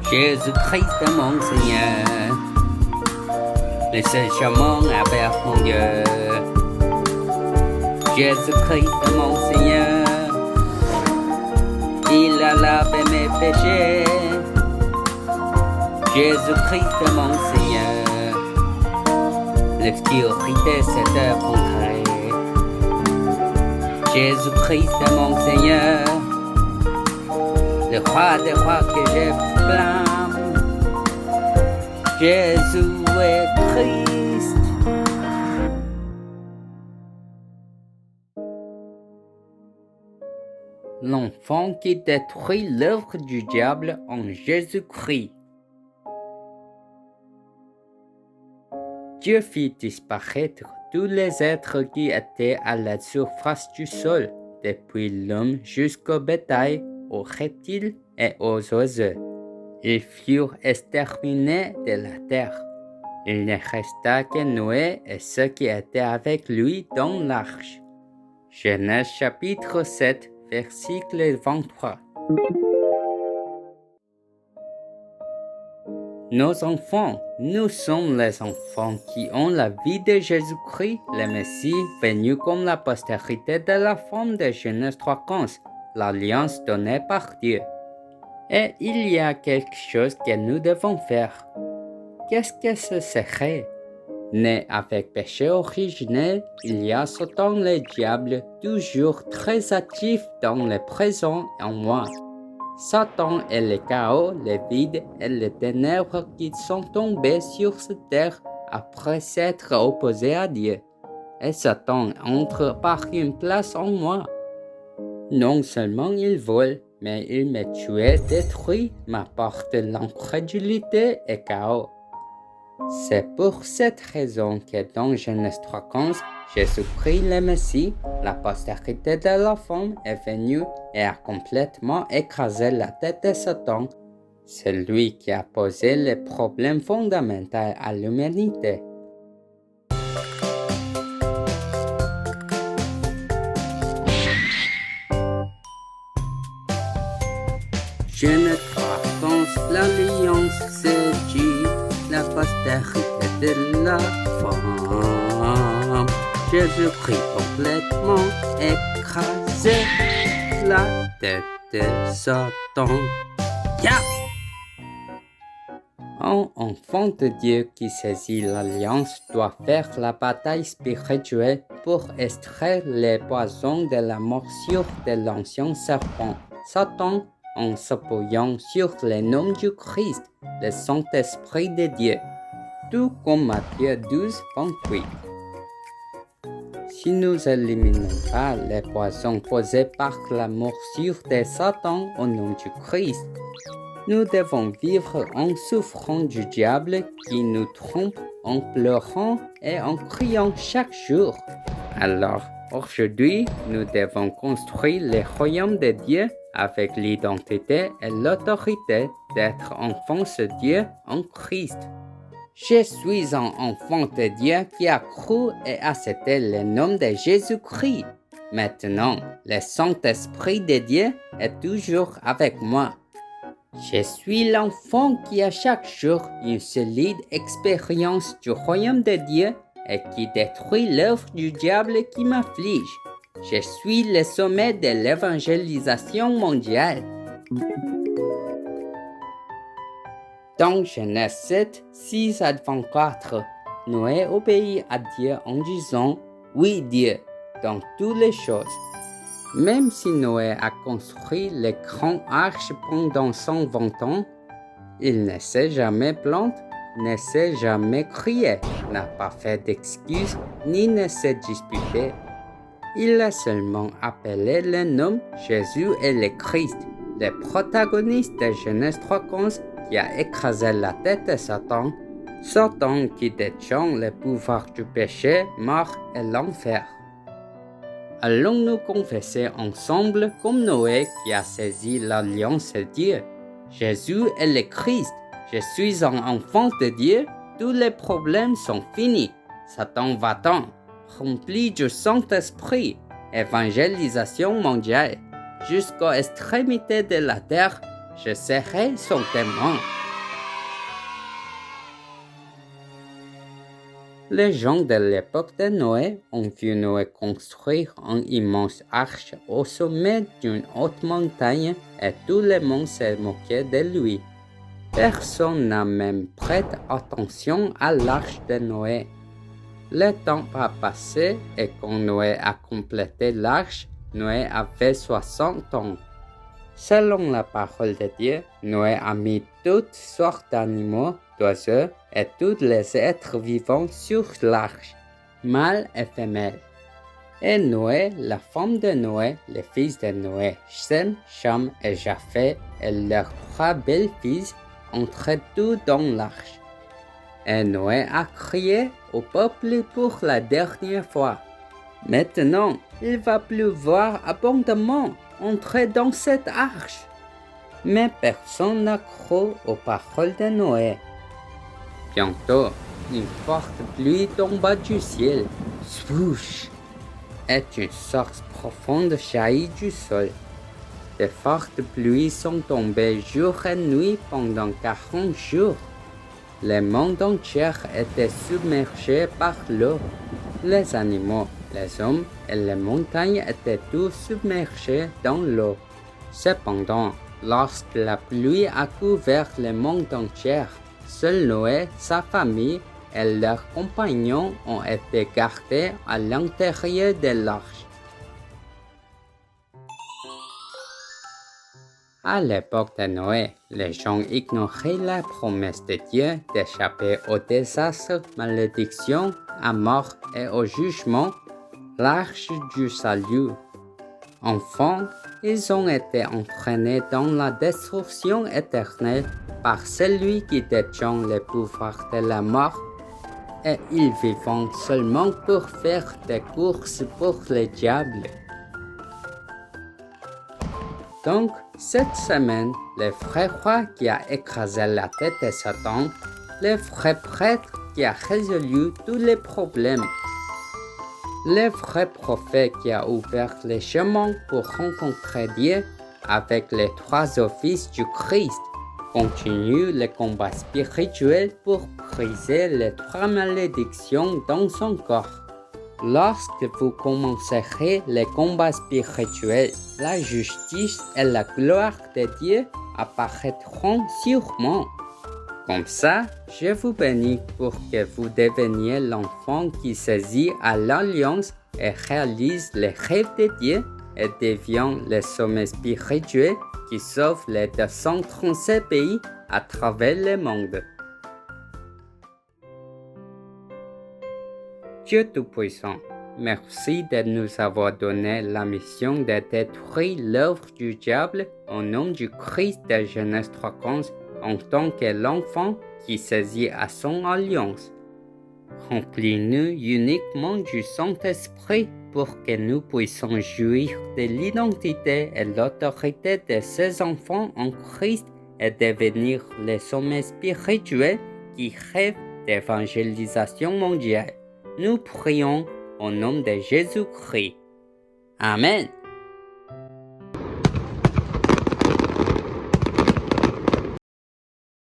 Jésus-Christ mon Seigneur, le seul chemin vers mon Dieu. Jésus-Christ mon Seigneur, il a lavé mes péchés. Jésus-Christ mon Seigneur, l'obscurité s'est effondrée. Jésus-Christ mon Seigneur, le roi des rois que je blâme. Jésus est Christ. L'enfant qui détruit l'œuvre du diable en Jésus-Christ. Dieu fit disparaître tous les êtres qui étaient à la surface du sol, depuis l'homme jusqu'au bétail, aux reptiles et aux oiseaux. Ils furent exterminés de la terre. Il ne resta que Noé et ceux qui étaient avec lui dans l'arche. Genèse chapitre 7, verset 23. Nos enfants, nous sommes les enfants qui ont la vie de Jésus-Christ, le Messie, venu comme la postérité de la femme de Genèse 3:15, l'alliance donnée par Dieu. Et il y a quelque chose que nous devons faire. Qu'est-ce que ce serait? Né avec péché originel, il y a Satan le diable, toujours très actif dans le présent et en moi. Satan est le chaos, le vide et les ténèbres qui sont tombés sur cette terre après s'être opposés à Dieu. Et Satan entre par une place en moi. Non seulement il vole, mais il me tue, détruit, m'apporte l'incrédulité et chaos. C'est pour cette raison que dans Genèse 3:15, Jésus-Christ le Messie, la postérité de la femme, est venu et a complètement écrasé la tête de Satan. C'est lui qui a posé le problème fondamental à l'humanité. Genèse 3:15, l'alliance c'est Dieu, la postérité de la femme. Jésus-Christ complètement écrasé la tête de Satan. Yeah! Un enfant de Dieu qui saisit l'alliance doit faire la bataille spirituelle pour extraire les poisons de la morsure de l'ancien serpent, Satan, en s'appuyant sur le nom du Christ, le Saint-Esprit de Dieu, tout comme Matthieu 12, 28. Si nous éliminons pas les poisons causés par la morsure de Satan au nom du Christ, nous devons vivre en souffrant du diable qui nous trompe en pleurant et en criant chaque jour. Alors, aujourd'hui, nous devons construire le royaume de Dieu avec l'identité et l'autorité d'être enfants de Dieu en Christ. Je suis un enfant de Dieu qui a cru et accepté le nom de Jésus-Christ. Maintenant, le Saint-Esprit de Dieu est toujours avec moi. Je suis l'enfant qui a chaque jour une solide expérience du royaume de Dieu et qui détruit l'œuvre du diable qui m'afflige. Je suis le sommet de l'évangélisation mondiale. Dans Genèse 7, 6 à 24, Noé obéit à Dieu en disant « Oui Dieu » dans toutes les choses. Même si Noé a construit les grandes arches pendant 120 ans, il ne s'est jamais plaint, ne s'est jamais crié, n'a pas fait d'excuses, ni ne s'est disputé. Il a seulement appelé le nom Jésus et le Christ, le protagoniste de Genèse 3:15 qui a écrasé la tête de Satan, Satan qui détient le pouvoir du péché, mort et l'enfer. Allons-nous confesser ensemble comme Noé qui a saisi l'alliance de Dieu? Jésus est le Christ. Je suis un enfant de Dieu. Tous les problèmes sont finis. Satan va-t'en. Rempli du Saint-Esprit. Évangélisation mondiale. Jusqu'aux extrémités de la terre, je serai son témoin. Les gens de l'époque de Noé ont vu Noé construire une immense arche au sommet d'une haute montagne et tout le monde s'est moqué de lui. Personne n'a même prêté attention à l'arche de Noé. Le temps a passé et quand Noé a complété l'arche, Noé avait 60 ans. Selon la parole de Dieu, Noé a mis toutes sortes d'animaux, d'oiseaux et tous les êtres vivants sur l'arche, mâles et femelles. Et Noé, la femme de Noé, les fils de Noé, Sem, Cham et Japheth, et leurs 3 belles-filles, entraient tous dans l'arche. Et Noé a crié au peuple pour la dernière fois. Maintenant, il va pleuvoir abondamment. Entrer dans cette arche. Mais personne n'a cru aux paroles de Noé. Bientôt, une forte pluie tomba du ciel. Swoosh! Et une source profonde jaillit du sol. De fortes pluies sont tombées jour et nuit pendant 40 jours. Le monde entier était submergé par l'eau. Les animaux, les hommes et les montagnes étaient tous submergés dans l'eau. Cependant, lorsque la pluie a couvert le monde entier, seul Noé, sa famille et leurs compagnons ont été gardés à l'intérieur de l'arche. À l'époque de Noé, les gens ignoraient la promesse de Dieu d'échapper au désastre, malédiction, à mort et au jugement, l'arche du salut. Enfin, ils ont été entraînés dans la destruction éternelle par celui qui détient le pouvoir de la mort, et ils vivent seulement pour faire des courses pour le diable. Donc, cette semaine, le vrai roi qui a écrasé la tête de Satan, le vrai prêtre qui a résolu tous les problèmes, le vrai prophète qui a ouvert les chemins pour rencontrer Dieu avec les 3 offices du Christ, continue le combat spirituel pour briser les 3 malédictions dans son corps. Lorsque vous commencerez les combats spirituels, la justice et la gloire de Dieu apparaîtront sûrement. Comme ça, je vous bénis pour que vous deveniez l'enfant qui saisit à l'alliance et réalise les rêves de Dieu et devient le sommet spirituel qui sauve les 237 pays à travers le monde. Dieu Tout-Puissant, merci de nous avoir donné la mission de détruire l'œuvre du diable au nom du Christ de Genèse 3:15 en tant que l'enfant qui saisit à son alliance. Remplis-nous uniquement du Saint-Esprit pour que nous puissions jouir de l'identité et l'autorité de ces enfants en Christ et devenir les sommets spirituels qui rêvent d'évangélisation mondiale. Nous prions au nom de Jésus-Christ. Amen.